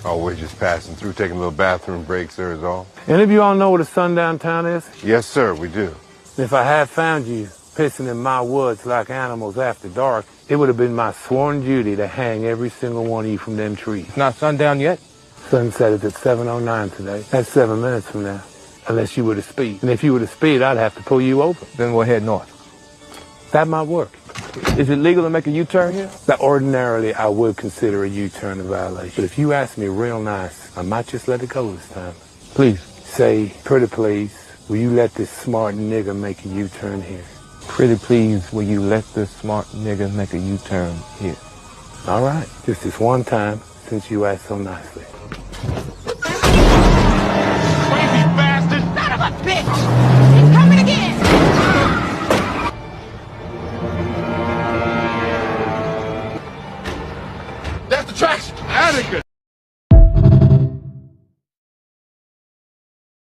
Oh, we're just passing through, taking a little bathroom break, sir, is all. Any of you all know what a sundown town is? Yes, sir, we do. If I had found you pissing in my woods like animals after dark, it would have been my sworn duty to hang every single one of you from them trees. It's not sundown yet? Sunset is at 7:09 today. That's 7 minutes from now, unless you were to speed. And if you were to speed, I'd have to pull you over. Then we'll head north. That might work. Is it legal to make a U-turn here? That ordinarily, I would consider a U-turn a violation. But if you ask me real nice, I might just let it go this time. Please. Say, pretty please, will you let this smart nigger make a U-turn here? Pretty please, will you let this smart nigga make a U-turn here? All right, just this one time, since you asked so nicely. Crazy bastard! Son of a bitch! He's coming again! That's the tracks! Attica!